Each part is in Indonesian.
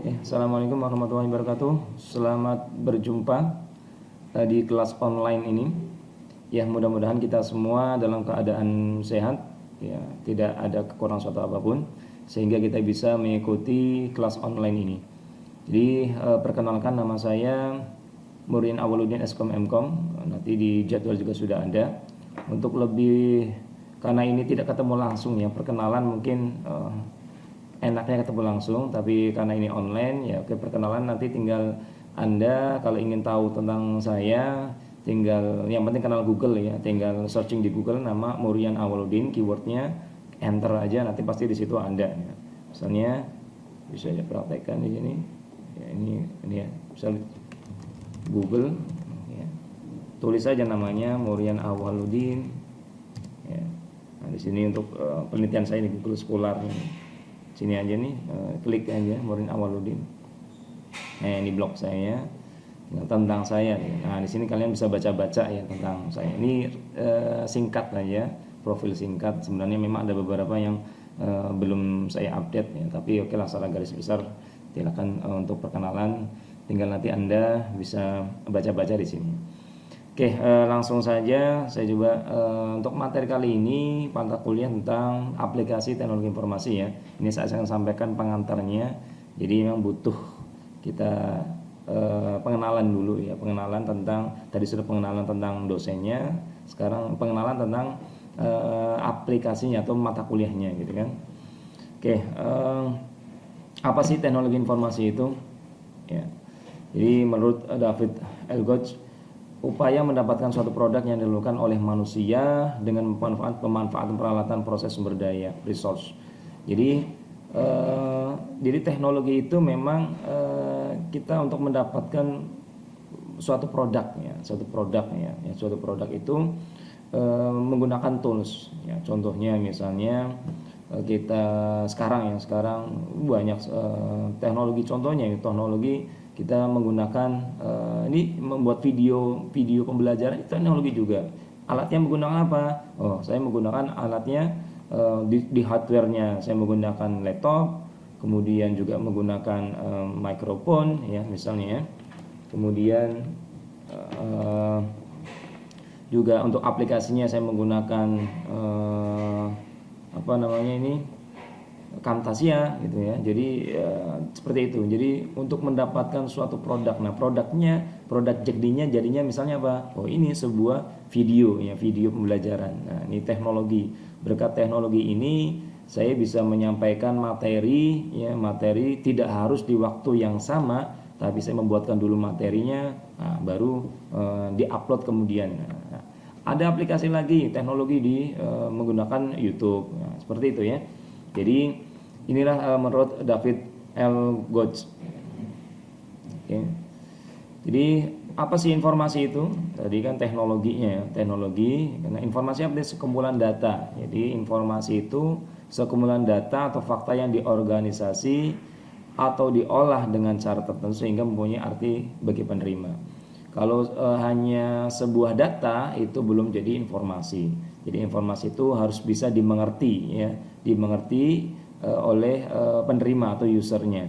Assalamualaikum warahmatullahi wabarakatuh. Selamat berjumpa di kelas online ini. Ya, mudah-mudahan kita semua dalam keadaan sehat, ya, tidak ada kekurangan suatu apapun, sehingga kita bisa mengikuti kelas online ini. Jadi perkenalkan, nama saya Murin Awaludin Eskom Mkom. Nanti di jadwal juga sudah ada. Untuk lebih, karena ini tidak ketemu langsung ya, perkenalan mungkin enaknya ketemu langsung, tapi karena ini online ya oke, perkenalan nanti tinggal Anda kalau ingin tahu tentang saya tinggal, yang penting kenal Google ya, tinggal searching di Google nama Murian Awaludin, keywordnya enter aja, nanti pasti di situ ada ya. Misalnya bisa dipraktekkan di sini ya, ini ya, bisa Google ya, tulis saja namanya Murian Awaludin ya. Nah, di sini untuk penelitian saya di Google Scholar sini aja nih, klik aja Murin Awaludin. Nah, ini blog saya tentang saya. Nah, di sini kalian bisa baca-baca ya tentang saya. Ini singkat aja, profil singkat. Sebenarnya memang ada beberapa yang belum saya update ya, tapi oke lah, secara garis besar silakan untuk perkenalan. Tinggal nanti Anda bisa baca-baca di sini. Oke, langsung saja saya coba untuk materi kali ini mata kuliah tentang aplikasi teknologi informasi ya. Ini saya akan sampaikan pengantarnya. Jadi memang butuh kita pengenalan dulu ya, pengenalan tentang, tadi sudah pengenalan tentang dosennya, sekarang pengenalan tentang aplikasinya atau mata kuliahnya gitu kan. Oke, apa sih teknologi informasi itu? Ya. Jadi menurut David Elgoch, upaya mendapatkan suatu produk yang dilakukan oleh manusia dengan pemanfaatan peralatan proses sumber daya resource. Jadi teknologi itu memang kita untuk mendapatkan suatu produk ya, suatu produk itu menggunakan tools ya. Contohnya misalnya kita sekarang banyak teknologi, contohnya teknologi kita menggunakan ini membuat video pembelajaran, itu teknologi juga. Alatnya menggunakan apa? Oh, saya menggunakan alatnya di hardware-nya saya menggunakan laptop, kemudian juga menggunakan mikrofon ya misalnya ya. Kemudian juga untuk aplikasinya saya menggunakan Camtasia gitu ya. Jadi seperti itu. Jadi untuk mendapatkan suatu produk, nah produk jadinya misalnya apa? Oh, ini sebuah video ya, video pembelajaran. Nah, ini teknologi. Berkat teknologi ini saya bisa menyampaikan materi tidak harus di waktu yang sama, tapi saya membuatkan dulu materinya, nah, baru diupload kemudian. Nah, ada aplikasi lagi teknologi menggunakan YouTube. Nah, seperti itu ya. Jadi inilah menurut David Elgoch. Oke. Jadi apa sih informasi itu? Tadi kan teknologinya ya, teknologi. Karena informasi apa? Sekumpulan data. Jadi informasi itu sekumpulan data atau fakta yang diorganisasi atau diolah dengan cara tertentu sehingga mempunyai arti bagi penerima. Kalau hanya sebuah data itu belum jadi informasi. Jadi informasi itu harus bisa dimengerti ya, oleh penerima atau usernya.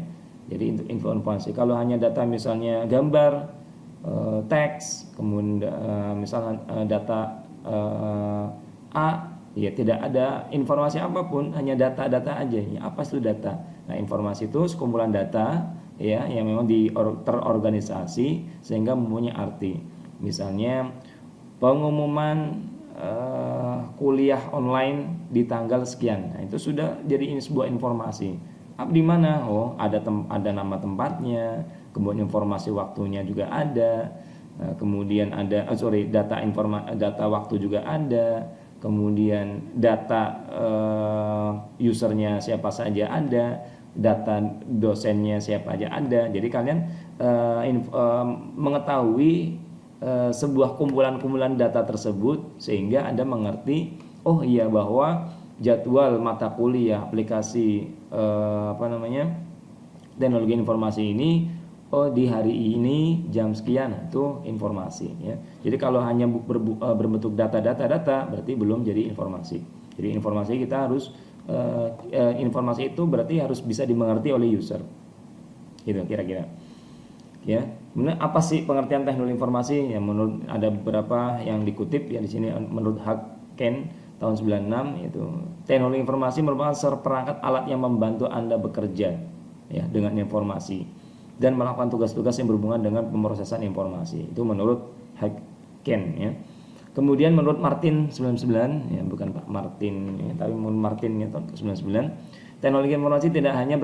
Jadi untuk informasi, kalau hanya data misalnya gambar, teks, kemudian misalnya data A, ya tidak ada informasi apapun, hanya data-data aja. Ya, apa itu data? Nah, informasi itu sekumpulan data ya yang memang terorganisasi sehingga mempunyai arti. Misalnya pengumuman kuliah online di tanggal sekian. Nah, itu sudah jadi sebuah informasi. Di mana? Oh, ada nama tempatnya, kemudian informasi waktunya juga ada. Kemudian ada data waktu juga ada. Kemudian data usernya siapa saja ada, data dosennya siapa aja ada. Jadi kalian mengetahui sebuah kumpulan data tersebut sehingga Anda mengerti, oh iya, bahwa jadwal mata kuliah aplikasi teknologi informasi ini, oh di hari ini jam sekian, itu informasi ya. Jadi kalau hanya berbentuk data berarti belum jadi informasi. Jadi informasi kita harus informasi itu berarti harus bisa dimengerti oleh user. gitu kira-kira. Ya, kemudian apa sih pengertian teknologi informasi? Ya, menurut ada beberapa yang dikutip ya di sini menurut Haken tahun 96 itu teknologi informasi merupakan seperangkat alat yang membantu Anda bekerja ya dengan informasi dan melakukan tugas-tugas yang berhubungan dengan pemrosesan informasi. Itu menurut Haken ya. Kemudian menurut Martin 99 ya, bukan Pak Martin ya, tapi menurut Martin ya tahun 99, teknologi informasi tidak hanya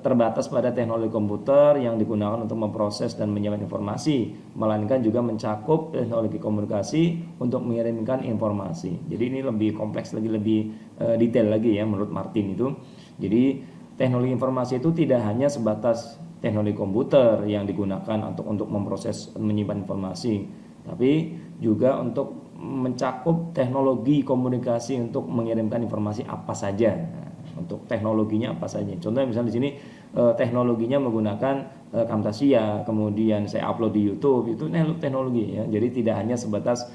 terbatas pada teknologi komputer yang digunakan untuk memproses dan menyimpan informasi, melainkan juga mencakup teknologi komunikasi untuk mengirimkan informasi. Jadi ini lebih kompleks lagi, lebih detail lagi ya menurut Martin itu. Jadi teknologi informasi itu tidak hanya sebatas teknologi komputer yang digunakan untuk memproses dan menyimpan informasi, tapi juga untuk mencakup teknologi komunikasi untuk mengirimkan informasi apa saja. Untuk teknologinya apa saja. Contohnya misalnya di sini teknologinya menggunakan Camtasia, kemudian saya upload di YouTube, itu teknologi ya. Jadi tidak hanya sebatas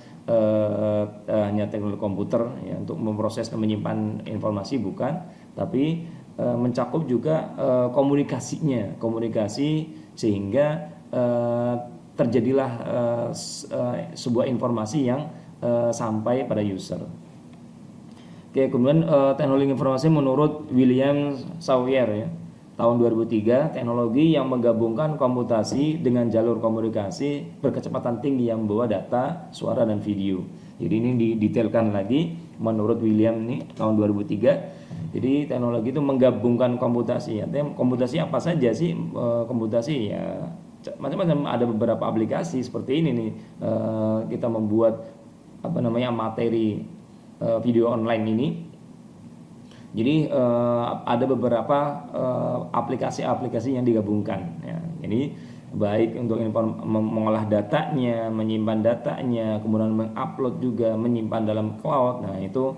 hanya teknologi komputer ya untuk memproses dan menyimpan informasi, bukan, tapi mencakup juga komunikasinya, komunikasi sehingga terjadilah sebuah informasi yang sampai pada user. Oke, kemudian teknologi informasi menurut William Sawyer ya, tahun 2003, teknologi yang menggabungkan komputasi dengan jalur komunikasi berkecepatan tinggi yang membawa data, suara, dan video. Jadi ini didetailkan lagi menurut William nih tahun 2003. Jadi teknologi itu menggabungkan komputasi. Artinya komputasi apa saja sih? Komputasi ya macam-macam, ada beberapa aplikasi seperti ini nih. Kita membuat materi video online ini. Jadi ada beberapa aplikasi-aplikasi yang digabungkan ya. Jadi baik untuk mengolah datanya, menyimpan datanya, kemudian mengupload juga, menyimpan dalam cloud. Nah, itu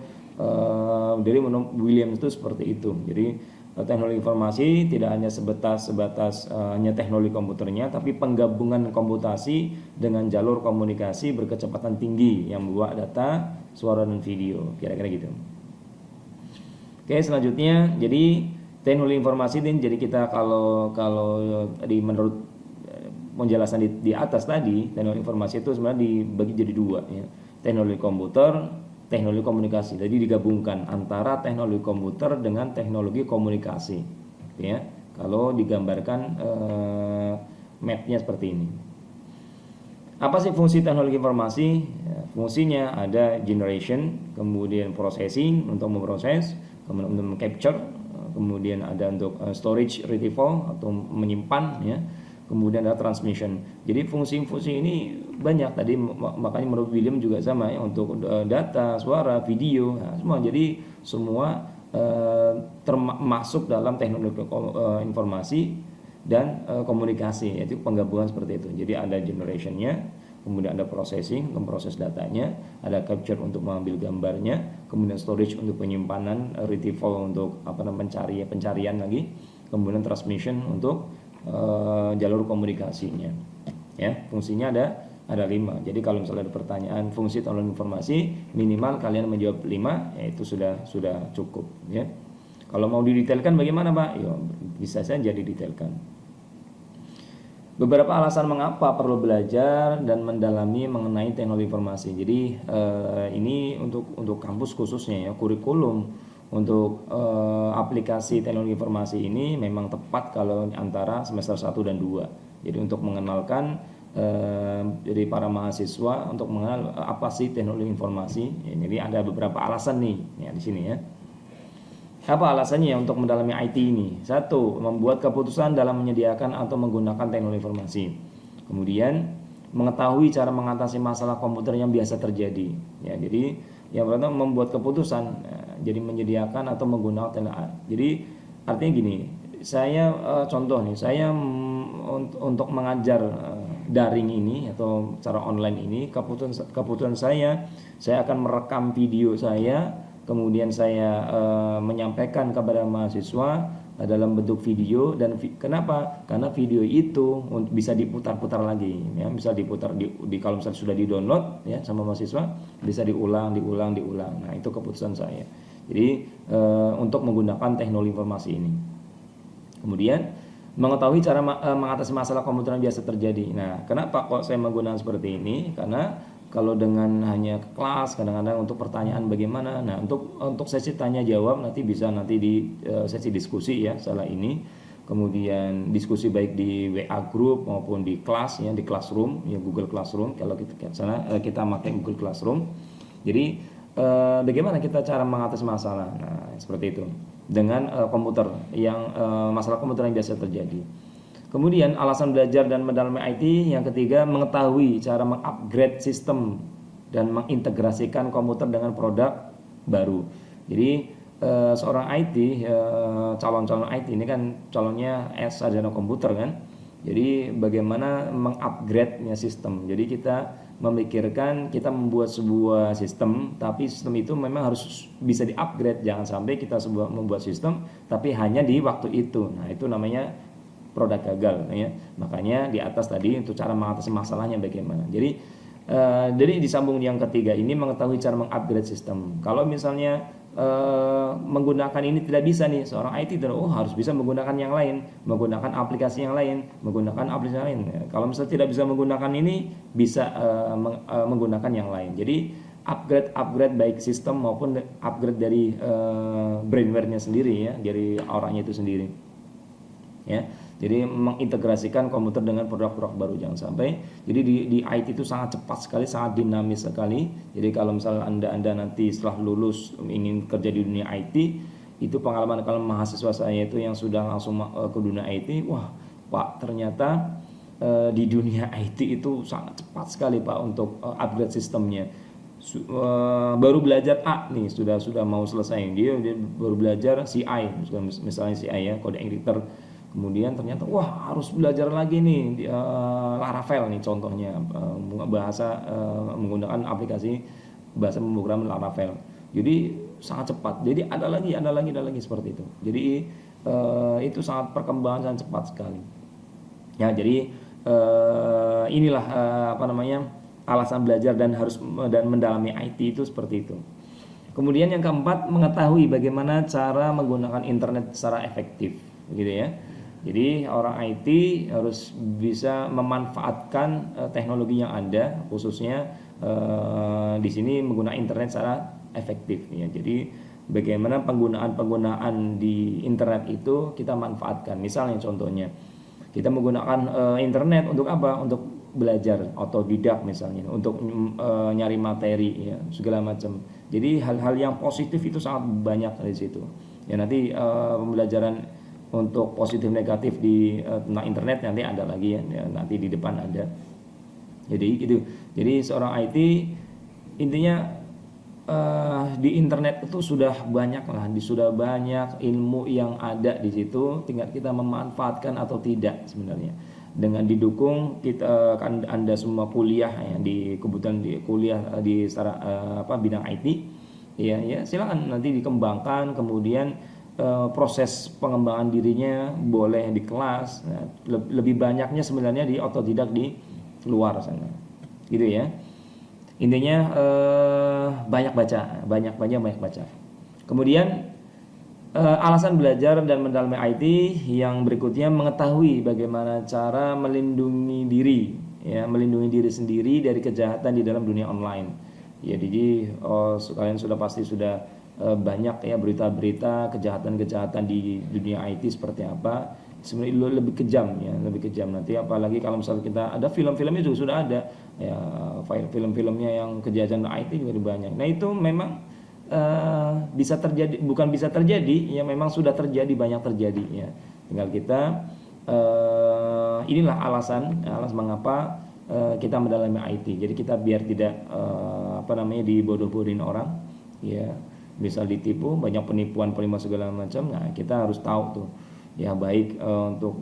dari Williams itu seperti itu. Jadi teknologi informasi tidak hanya sebatas hanya teknologi komputernya, tapi penggabungan komputasi dengan jalur komunikasi berkecepatan tinggi yang membawa data, suara, dan video, kira-kira gitu. Oke, selanjutnya jadi teknologi informasi ini, jadi kita kalau tadi menurut penjelasan di atas tadi, teknologi informasi itu sebenarnya dibagi jadi dua ya. Teknologi komputer, teknologi komunikasi. Jadi digabungkan antara teknologi komputer dengan teknologi komunikasi ya. Kalau digambarkan mapnya seperti ini. Apa sih fungsi teknologi informasi? Ya, fungsinya ada generation, kemudian processing untuk memproses, kemudian untuk capture, kemudian ada untuk storage retrieval atau menyimpan ya. Kemudian ada transmission. Jadi fungsi-fungsi ini banyak tadi, makanya menurut William juga sama ya, untuk data, suara, video, nah, semua. Jadi semua termasuk dalam teknologi informasi dan komunikasi, yaitu penggabungan seperti itu. Jadi ada generationnya, kemudian ada processing, memproses datanya, ada capture untuk mengambil gambarnya, kemudian storage untuk penyimpanan, retrieval untuk pencarian lagi, kemudian transmission untuk jalur komunikasinya. Ya, fungsinya ada 5. Jadi kalau misalnya ada pertanyaan fungsi teknologi informasi, minimal kalian menjawab 5, yaitu sudah cukup ya. Kalau mau didetailkan bagaimana, Pak? Ya, bisa saja didetailkan. Beberapa alasan mengapa perlu belajar dan mendalami mengenai teknologi informasi. Jadi ini untuk kampus khususnya ya, kurikulum untuk aplikasi teknologi informasi ini memang tepat kalau antara semester 1 dan 2. Jadi untuk mengenalkan dari para mahasiswa untuk mengenal apa sih teknologi informasi. Ya, jadi ada beberapa alasan nih ya di sini ya. Apa alasannya untuk mendalami IT ini? 1. Membuat keputusan dalam menyediakan atau menggunakan teknologi informasi. Kemudian mengetahui cara mengatasi masalah komputer yang biasa terjadi. Ya, jadi yang pertama membuat keputusan, jadi menyediakan atau menggunakan teknologi. Jadi artinya gini, saya contoh nih, saya untuk mengajar daring ini atau cara online ini, keputusan saya akan merekam video saya. Kemudian saya menyampaikan kepada mahasiswa dalam bentuk video. Dan kenapa? Karena video itu bisa diputar-putar lagi ya, bisa diputar kalau misalnya sudah di-download ya sama mahasiswa, bisa diulang. Nah, itu keputusan saya. Jadi untuk menggunakan teknologi informasi ini. Kemudian mengetahui cara mengatasi masalah komputer yang biasa terjadi. Nah, kenapa kok saya menggunakan seperti ini? Karena kalau dengan hanya ke kelas, kadang-kadang untuk pertanyaan bagaimana. Nah, untuk sesi tanya jawab nanti di sesi diskusi ya setelah ini. Kemudian diskusi baik di WA group maupun di kelas ya, di Classroom ya, Google Classroom. Kalau kita ke sana kita pakai Google Classroom. Jadi bagaimana kita cara mengatasi masalah? Nah, seperti itu dengan komputer yang masalah komputer yang biasa terjadi. Kemudian alasan belajar dan mendalami IT yang ketiga, mengetahui cara mengupgrade sistem dan mengintegrasikan komputer dengan produk baru. Jadi seorang IT, calon-calon IT ini kan calonnya sarjana komputer kan. Jadi bagaimana mengupgrade-nya sistem. Jadi kita memikirkan kita membuat sebuah sistem, tapi sistem itu memang harus bisa di-upgrade. Jangan sampai kita membuat sistem tapi hanya di waktu itu. Nah, itu namanya produk gagal ya. Makanya di atas tadi untuk cara mengatasi masalahnya bagaimana. Jadi disambung yang ketiga ini mengetahui cara mengupgrade sistem. Kalau misalnya menggunakan ini tidak bisa nih, seorang IT harus bisa menggunakan yang lain, menggunakan aplikasi yang lain, menggunakan aplikasi yang lain. Kalau misalnya tidak bisa menggunakan ini, bisa menggunakan yang lain. Jadi upgrade baik sistem maupun upgrade dari brainware-nya sendiri ya, dari orangnya itu sendiri. Ya. Jadi mengintegrasikan komputer dengan produk-produk baru, jangan sampai. Jadi di IT itu sangat cepat sekali, sangat dinamis sekali. Jadi kalau misalnya anda nanti setelah lulus ingin kerja di dunia IT, itu pengalaman kalau mahasiswa saya itu yang sudah langsung ke dunia IT, wah Pak ternyata di dunia IT itu sangat cepat sekali Pak untuk upgrade sistemnya. Baru belajar A nih sudah mau selesai, dia baru belajar CI, misalnya CI ya, code editor. Kemudian ternyata wah harus belajar lagi nih Laravel nih contohnya, bahasa menggunakan aplikasi bahasa pemrograman Laravel. Jadi sangat cepat. Jadi ada lagi seperti itu. Jadi itu sangat perkembangan sangat cepat sekali. Ya, jadi inilah alasan belajar dan mendalami IT itu seperti itu. Kemudian yang keempat, mengetahui bagaimana cara menggunakan internet secara efektif, gitu ya. Jadi orang IT harus bisa memanfaatkan teknologi yang ada, khususnya di sini menggunakan internet secara efektif ya. Jadi bagaimana penggunaan di internet itu kita manfaatkan. Misalnya contohnya kita menggunakan internet untuk apa? Untuk belajar otodidak misalnya, untuk nyari materi ya, segala macam. Jadi hal-hal yang positif itu sangat banyak di situ. Ya nanti pembelajaran untuk positif negatif di tentang internet nanti ada lagi ya, nanti di depan ada. Jadi gitu. Jadi seorang IT intinya di internet itu sudah banyak ilmu yang ada di situ, tinggal kita memanfaatkan atau tidak sebenarnya. Dengan didukung kita kan Anda semua kuliah ya, di kebutuhan di kuliah di bidang IT ya silakan nanti dikembangkan, kemudian proses pengembangan dirinya boleh di kelas. Nah, lebih banyaknya sebenarnya di otodidak di luar sana gitu ya. Intinya banyak baca. Kemudian alasan belajar dan mendalami IT yang berikutnya, mengetahui bagaimana cara melindungi diri sendiri dari kejahatan di dalam dunia online. Ya, jadi kalian pasti sudah banyak ya berita-berita kejahatan di dunia IT seperti apa. Sebenarnya lebih kejam nanti, apalagi kalau misalnya kita ada film-filmnya juga sudah ada ya, film-filmnya yang kejahatan IT juga banyak. Nah itu memang bisa terjadi, bukan bisa terjadi ya, memang sudah banyak terjadi ya. Tinggal kita inilah alasan mengapa kita mendalami IT. Jadi kita biar tidak dibodoh-bodohin orang ya, misal ditipu, banyak penipuan segala macam. Nah kita harus tahu tuh ya, baik untuk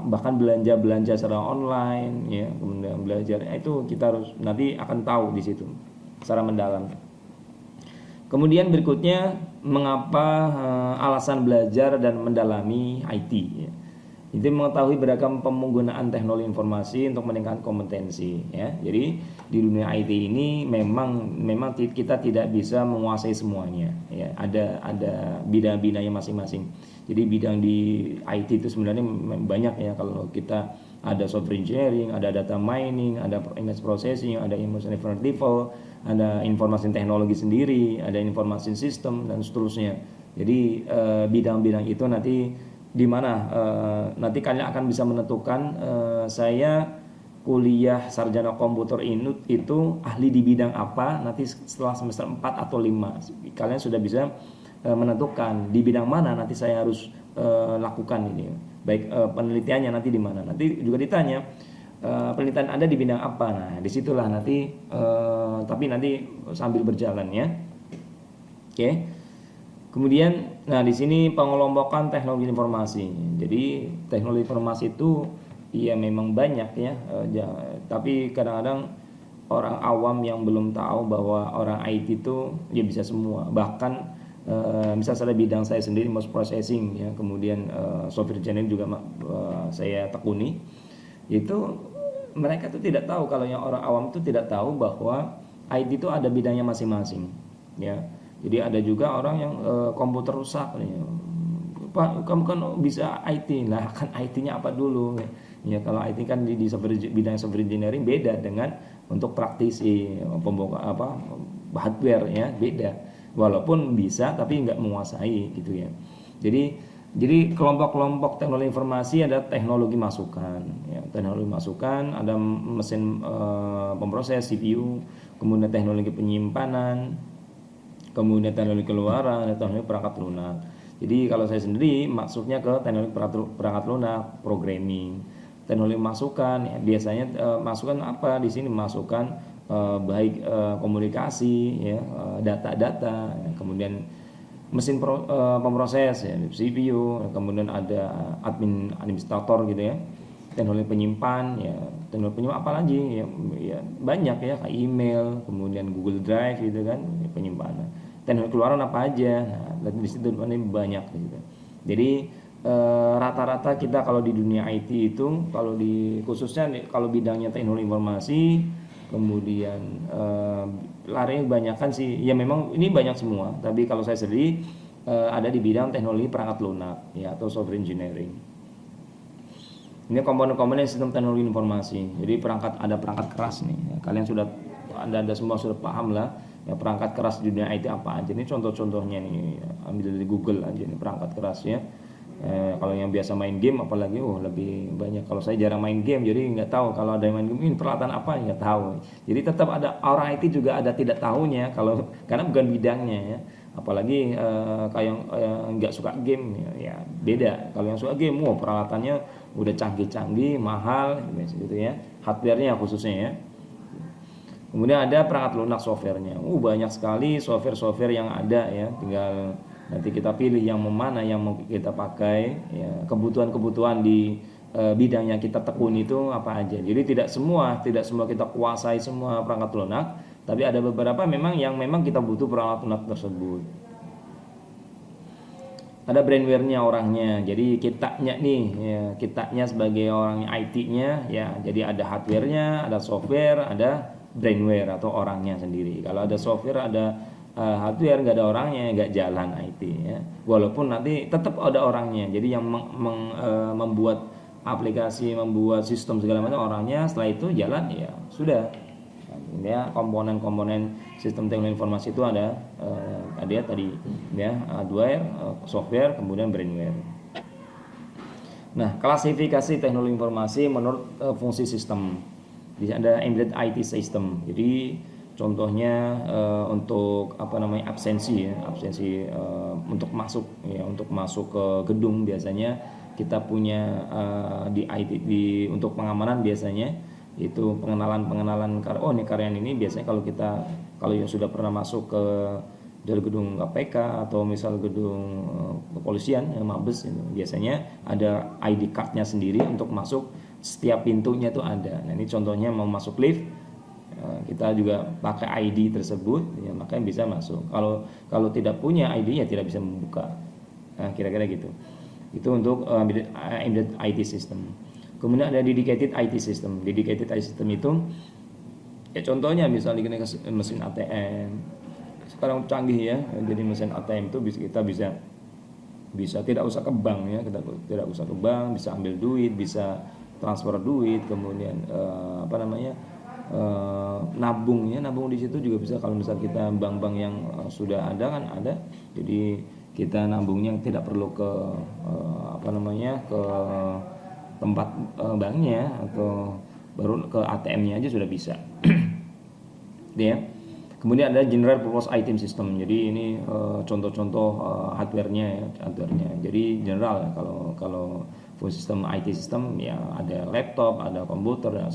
bahkan belanja secara online ya, kemudian belajar itu kita harus nanti akan tahu di situ secara mendalam. Kemudian berikutnya, mengapa alasan belajar dan mendalami IT ya. Itu mengetahui beragam penggunaan teknologi informasi untuk meningkatkan kompetensi ya. Jadi di dunia IT ini memang kita tidak bisa menguasai semuanya ya. Ada bidang-bidangnya masing-masing. Jadi bidang di IT itu sebenarnya banyak ya. Kalau kita ada software engineering, ada data mining, ada image processing, ada emotion level, ada informasi teknologi sendiri, ada informasi sistem dan seterusnya. Jadi bidang-bidang itu nanti di mana nanti kalian akan bisa menentukan saya kuliah sarjana komputer itu ahli di bidang apa nanti setelah semester 4 atau 5 kalian sudah bisa menentukan di bidang mana nanti saya harus lakukan ini baik penelitiannya nanti di mana nanti juga ditanya penelitian Anda di bidang apa. Nah disitulah nanti tapi nanti sambil berjalan ya. Oke. Kemudian, nah di sini pengelompokan teknologi informasi. Jadi teknologi informasi itu ya memang banyak ya, tapi kadang-kadang orang awam yang belum tahu bahwa orang IT itu ya bisa semua. Bahkan misalnya bidang saya sendiri post processing ya, kemudian software engineering juga saya tekuni. Itu mereka tuh tidak tahu kalau yang orang awam itu tidak tahu bahwa IT itu ada bidangnya masing-masing ya. Jadi ada juga orang yang komputer rusak nih. Pak, kamu kan bisa IT. Lah kan IT-nya apa dulu? Ya kalau IT kan di bidang software engineering beda dengan untuk praktisi hardware ya, beda. Walaupun bisa tapi nggak menguasai gitu ya. Jadi kelompok-kelompok teknologi informasi ada teknologi masukan ya, teknologi masukan, ada mesin pemroses CPU, kemudian teknologi penyimpanan, kemudian teknologi keluaran, dan teknologi perangkat lunak. Jadi kalau saya sendiri maksudnya ke teknologi perangkat lunak, programming, teknologi masukan. Ya, biasanya masukan apa di sini masukan baik komunikasi, ya, data-data, ya, kemudian mesin pemroses, ya, CPU, kemudian ada administrator gitu ya, teknologi penyimpan, ya, teknologi penyimpan apa lagi ya banyak ya kayak email, kemudian Google Drive gitu kan ya, penyimpanan. Teknologi keluaran apa aja, nah di situ banyak gitu. Jadi rata-rata kita kalau di dunia IT itu kalau di khususnya kalau bidangnya teknologi informasi, kemudian larinya kebanyakan sih ya memang ini banyak semua, tapi kalau saya sendiri ada di bidang teknologi perangkat lunak ya atau software engineering. Ini komponen-komponen sistem teknologi informasi. Jadi ada perangkat keras nih. Ya, kalian sudah Anda semua sudah paham lah ya perangkat keras di dunia IT apa aja. Ini contoh-contohnya nih, ambil dari Google aja nih perangkat keras ya. Kalau yang biasa main game apalagi lebih banyak. Kalau saya jarang main game jadi nggak tahu kalau ada yang main game ini peralatan apa nggak tahu. Jadi tetap ada orang IT juga ada tidak tahunya karena bukan bidangnya ya. Apalagi kayak nggak suka game ya beda. Kalau yang suka game peralatannya udah canggih-canggih, mahal gitu ya. Hardware-nya khususnya ya. Kemudian ada perangkat lunak software-nya. Banyak sekali software-software yang ada ya. Tinggal nanti kita pilih yang mana yang mau kita pakai ya. Kebutuhan-kebutuhan di bidang yang kita tekuni itu apa aja. Jadi tidak semua kita kuasai semua perangkat lunak, tapi ada beberapa yang memang kita butuh perangkat lunak tersebut. Ada brainware-nya orangnya, jadi kitanya nih ya, kitanya sebagai orang IT-nya ya, jadi ada hardware-nya, ada software, ada brainware atau orangnya sendiri. Kalau ada software, ada hardware, nggak ada orangnya, nggak jalan IT ya. Walaupun nanti tetap ada orangnya, jadi yang membuat aplikasi, membuat sistem segala macam orangnya, setelah itu jalan ya sudah. Ya komponen-komponen sistem teknologi informasi itu ada tadi ya hardware, software, kemudian brainware. Nah, klasifikasi teknologi informasi menurut fungsi sistem. Di sini ada embedded IT system. Jadi contohnya untuk absensi untuk masuk ke gedung biasanya kita punya di IT untuk pengamanan biasanya itu pengenalan ini karyawan ini biasanya kalau yang sudah pernah masuk ke dari gedung KPK atau misal gedung kepolisian Mabes itu biasanya ada ID card-nya sendiri untuk masuk, setiap pintunya itu ada. Nah ini contohnya mau masuk lift kita juga pakai ID tersebut ya makanya bisa masuk. Kalau tidak punya ID ya tidak bisa membuka. Nah kira-kira gitu. Itu untuk embedded IT system. Kemudian ada dedicated IT system. Dedicated IT system itu ya contohnya misalnya mesin ATM. Sekarang canggih ya. Jadi mesin ATM itu kita bisa tidak usah ke bank ya, kita tidak usah ke bank, bisa ambil duit, bisa transfer duit, kemudian nabung ya, nabung di situ juga bisa. Kalau misal kita bank-bank yang sudah ada kan ada, jadi kita nabungnya tidak perlu ke ke tempat banknya, atau baru ke ATM-nya aja sudah bisa. Ya. Kemudian ada general purpose item system. Jadi ini contoh-contoh hardware-nya ya, hardware-nya. Jadi general ya, kalau full system IT system ya ada laptop, ada komputer dan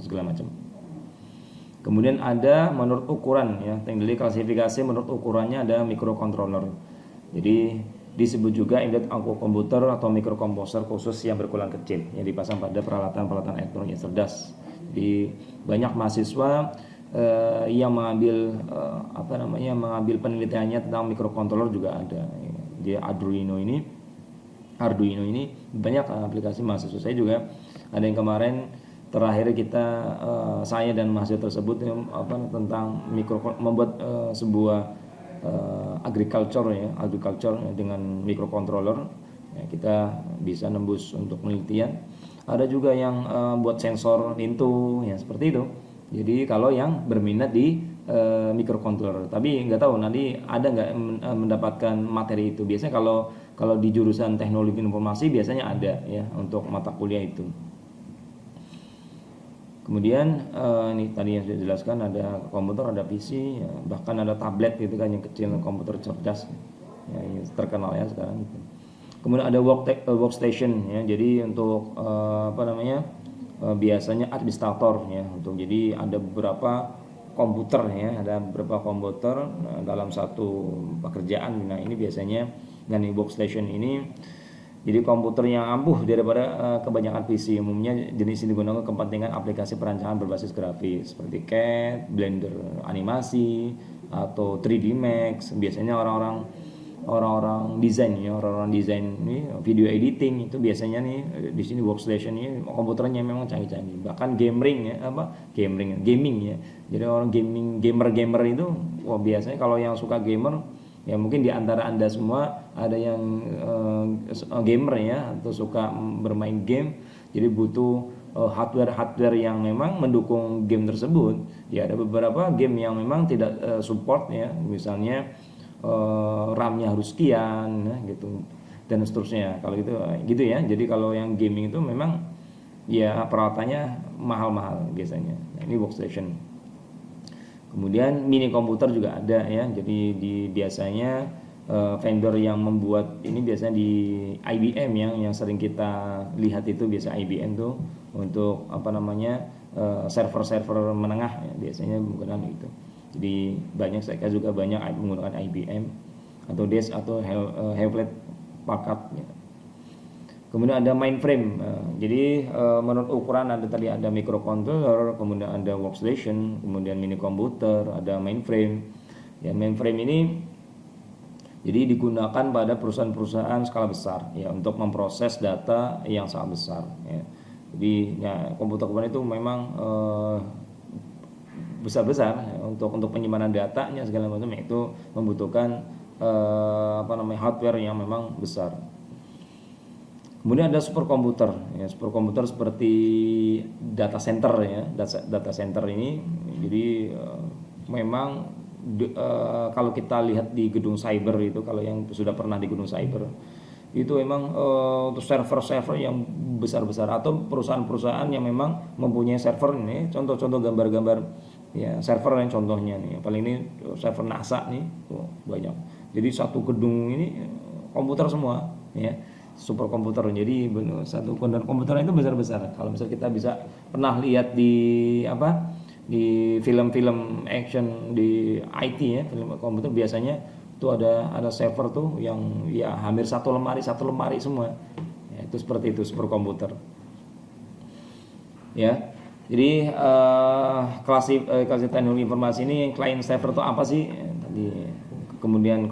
segala macam. Kemudian ada menurut ukuran ya, teknologi klasifikasi menurut ukurannya ada microcontroller. Jadi disebut juga embedded komputer atau microkomposer khusus yang berukuran kecil yang dipasang pada peralatan-peralatan elektronik yang cerdas. Di banyak mahasiswa yang mengambil mengambil penelitiannya tentang microcontroller juga ada. Di Arduino ini banyak aplikasi mahasiswa saya juga. Ada yang kemarin terakhir saya dan mahasiswa tersebut tentang membuat sebuah agriculture dengan microcontroller ya, kita bisa nembus untuk penelitian. Ada juga yang buat sensor pintu ya, seperti itu. Jadi kalau yang berminat di microcontroller, tapi nggak tahu nanti ada nggak mendapatkan materi itu. Biasanya kalau di jurusan teknologi informasi biasanya ada ya untuk mata kuliah itu. Kemudian ini tadi yang sudah dijelaskan, ada komputer, ada PC, ya, bahkan ada tablet gitu kan yang kecil, komputer cerdas, ya, ini terkenal ya sekarang. Kemudian ada workstation, ya, jadi untuk biasanya administrator ya, untuk jadi ada beberapa komputer ya, dalam satu pekerjaan. Nah ini biasanya dengan workstation ini. Jadi komputer yang ampuh daripada kebanyakan PC. Umumnya jenis ini digunakan kepentingan aplikasi perancangan berbasis grafis seperti CAD, Blender animasi, atau 3D Max. Biasanya orang-orang desain ini video editing itu biasanya nih di sini workstation ini komputernya memang canggih-canggih. Bahkan gaming ya. Jadi orang gamer itu biasanya kalau yang suka gamer ya, mungkin di antara Anda semua ada yang gamer ya, atau suka bermain game, jadi butuh hardware yang memang mendukung game tersebut. Ya ada beberapa game yang memang tidak support ya, misalnya RAM-nya harus sekian ya, gitu dan seterusnya. Kalau gitu ya. Jadi kalau yang gaming itu memang ya peralatannya mahal-mahal biasanya. Nah, ini workstation. Kemudian mini komputer juga ada ya. Jadi biasanya vendor yang membuat ini biasanya di IBM yang sering kita lihat itu, biasa IBM tuh untuk server-server menengah ya, biasanya menggunakan itu. Jadi saya juga banyak menggunakan IBM atau DES atau Hewlett Packard ya. Kemudian ada mainframe. Jadi menurut ukuran ada microcontroller, kemudian ada workstation, kemudian mini komputer, ada mainframe. Ya, mainframe ini jadi digunakan pada perusahaan-perusahaan skala besar ya, untuk memproses data yang sangat besar ya. Jadi ya, komputer itu memang besar-besar ya, untuk penyimpanan datanya segala macam, itu membutuhkan hardware yang memang besar. Kemudian ada superkomputer ya, superkomputer seperti data center ya. Data center ini jadi memang kalau kita lihat di gedung cyber itu, kalau yang sudah pernah di gedung cyber itu memang untuk server-server yang besar-besar, atau perusahaan-perusahaan yang memang mempunyai server. Ini contoh-contoh gambar-gambar ya server yang contohnya nih, paling ini server NASA nih banyak. Jadi satu gedung ini komputer semua ya, superkomputer. Jadi satu komputer itu besar-besar. Kalau misalnya kita bisa pernah lihat di film-film action di IT ya, film komputer biasanya itu ada server tuh yang ya hampir satu lemari semua ya, itu seperti itu superkomputer ya. Jadi klasi teknologi informasi ini, client server itu apa sih tadi, kemudian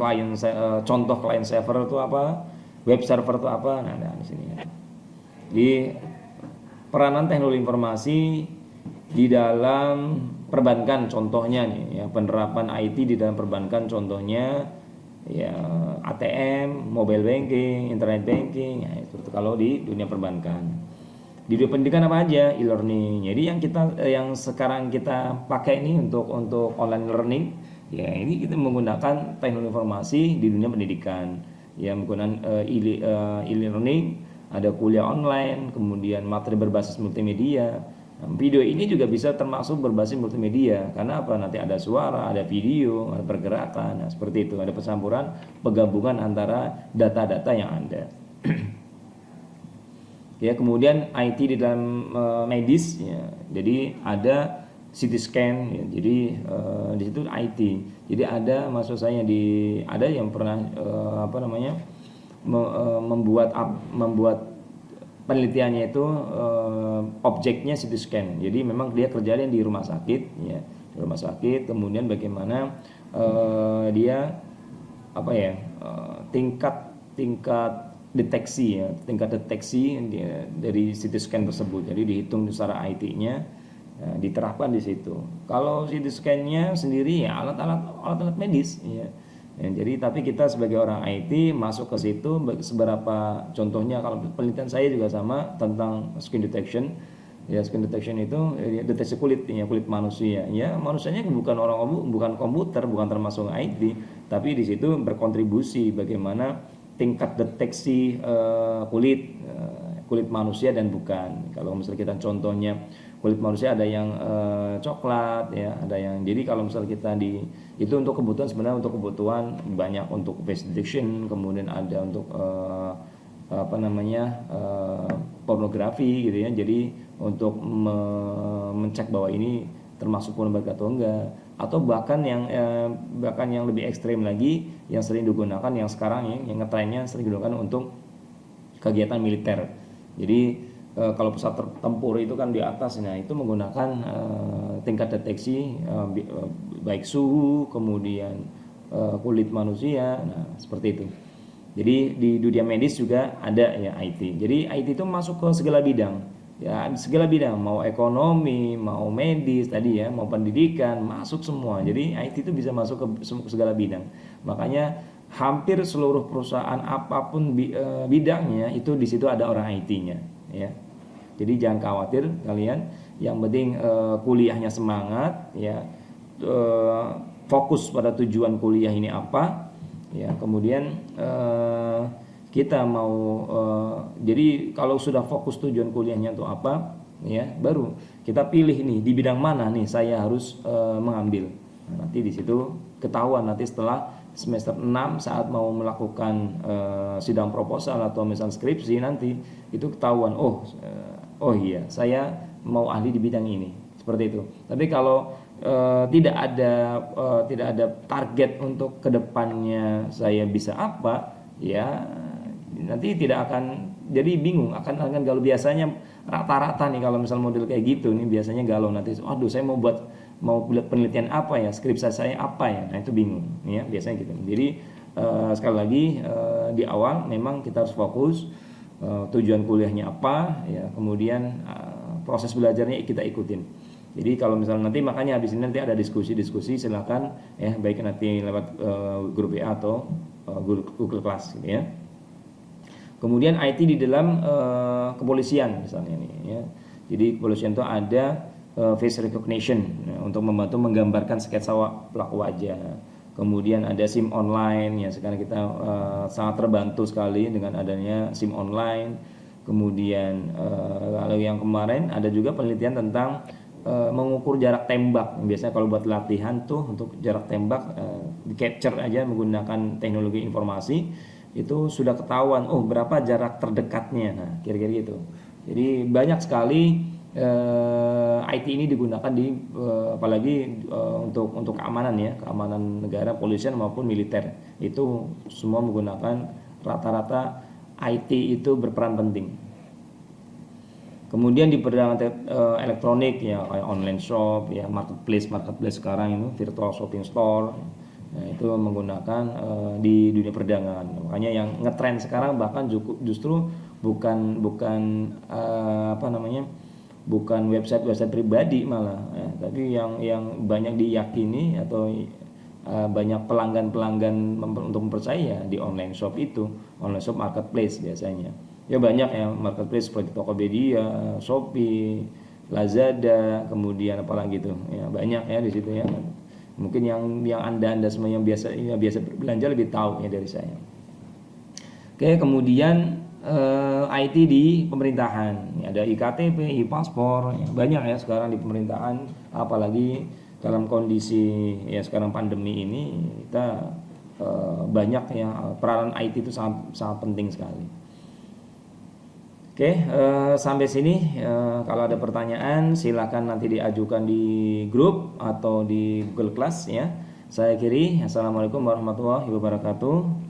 contoh client server itu apa, Web server itu apa? Nah, ada di sini. Di peranan teknologi informasi di dalam perbankan contohnya nih ya, penerapan IT di dalam perbankan contohnya ya ATM, mobile banking, internet banking, ya itu kalau di dunia perbankan. Di dunia pendidikan apa aja? E-learning. Jadi yang sekarang kita pakai ini untuk online learning, ya ini kita menggunakan teknologi informasi di dunia pendidikan. Ya menggunakan e-learning, ada kuliah online, kemudian materi berbasis multimedia. Nah, video ini juga bisa termasuk berbasis multimedia karena apa? Nanti ada suara, ada video, ada pergerakan, nah, seperti itu. Ada pencampuran, penggabungan antara data-data yang ada. Ya, kemudian IT di dalam medis, ya. Jadi ada CT scan, ya. Jadi di situ IT. Jadi ada maksud saya ada yang pernah membuat penelitiannya itu objeknya CT scan. Jadi memang dia kerjanya di rumah sakit, ya, di rumah sakit. Kemudian bagaimana dia tingkat deteksi, ya, tingkat deteksi dari CT scan tersebut. Jadi dihitung secara IT-nya, ya, diterapkan di situ. Kalau CT scan-nya sendiri ya alat-alat medis, ya. Ya, jadi tapi kita sebagai orang IT masuk ke situ seberapa, contohnya kalau penelitian saya juga sama tentang skin detection. Ya, skin detection itu deteksi kulit, ya, kulit manusia. Ya, manusianya bukan komputer, bukan termasuk IT, tapi di situ berkontribusi bagaimana tingkat deteksi kulit manusia dan bukan. Kalau misalnya kita contohnya kulit manusia ada yang coklat, ya, ada yang, jadi kalau misalnya kita itu untuk kebutuhan, sebenarnya untuk kebutuhan banyak, untuk face detection, kemudian ada untuk pornografi gitu ya. Jadi untuk mencek bahwa ini termasuk pornografi atau enggak, atau bahkan yang lebih ekstrim lagi yang sering digunakan yang sekarang ya, yang ngetrennya sering digunakan untuk kegiatan militer. Jadi kalau pesawat tempur itu kan di atas, nah itu menggunakan tingkat deteksi baik suhu, kemudian kulit manusia, nah seperti itu. Jadi di dunia medis juga ada ya IT. Jadi IT itu masuk ke segala bidang, ya segala bidang, mau ekonomi, mau medis tadi ya, mau pendidikan, masuk semua. Jadi IT itu bisa masuk ke segala bidang. Makanya hampir seluruh perusahaan apapun bidangnya itu di situ ada orang IT-nya, ya. Jadi jangan khawatir kalian, yang penting kuliahnya semangat, ya, fokus pada tujuan kuliah ini apa, ya. Kemudian kita mau jadi kalau sudah fokus tujuan kuliahnya untuk apa, ya, baru kita pilih nih di bidang mana nih saya harus mengambil. Nah, nanti di situ ketahuan nanti setelah semester 6 saat mau melakukan sidang proposal atau misal skripsi, nanti itu ketahuan, oh iya saya mau ahli di bidang ini, seperti itu. Tapi kalau tidak ada target untuk kedepannya saya bisa apa, ya nanti tidak akan, jadi bingung, akan galau. Biasanya rata-rata nih kalau misal model kayak gitu nih biasanya galau nanti, aduh saya mau buat penelitian apa ya, skripsi saya apa ya, nah itu bingung ya biasanya gitu. Jadi sekali lagi di awal memang kita harus fokus tujuan kuliahnya apa, ya, kemudian proses belajarnya kita ikutin. Jadi kalau misalnya nanti, makanya habis ini nanti ada diskusi silakan ya, baik nanti lewat grup WA atau Google Class gitu ya. Kemudian IT di dalam kepolisian misalnya nih ya. Jadi kepolisian itu ada face recognition, ya, untuk membantu menggambarkan sketsa pelaku wajah. Kemudian ada SIM online, ya sekarang kita sangat terbantu sekali dengan adanya SIM online. Kemudian kalau yang kemarin ada juga penelitian tentang mengukur jarak tembak. Biasanya kalau buat latihan tuh untuk jarak tembak di capture aja menggunakan teknologi informasi, itu sudah ketahuan berapa jarak terdekatnya. Nah, kira-kira gitu. Jadi banyak sekali IT ini digunakan di apalagi untuk keamanan ya, keamanan negara, polisian maupun militer. Itu semua menggunakan, rata-rata IT itu berperan penting. Kemudian di perdagangan elektronik ya, kayak online shop ya, marketplace sekarang itu, virtual shopping store. Nah, itu menggunakan di dunia perdagangan. Makanya yang ngetren sekarang bahkan justru bukan bukan apa namanya, bukan website pribadi malah, ya, tapi yang banyak diyakini atau banyak pelanggan untuk mempercaya di online shop itu, online shop marketplace biasanya. Ya banyak ya marketplace seperti Tokopedia, Shopee, Lazada, kemudian apalagi itu. Ya banyak ya di situ ya. Mungkin yang Anda semua yang biasa berbelanja lebih tahu ya dari saya. Oke, kemudian IT di pemerintahan. Ada iktp, e-paspor, ya, banyak ya sekarang di pemerintahan, apalagi dalam kondisi ya sekarang pandemi ini kita banyak ya peranan IT itu sangat penting sekali. Oke, sampai sini kalau ada pertanyaan silakan nanti diajukan di grup atau di Google Class ya. Saya akhiri. Assalamualaikum warahmatullahi wabarakatuh.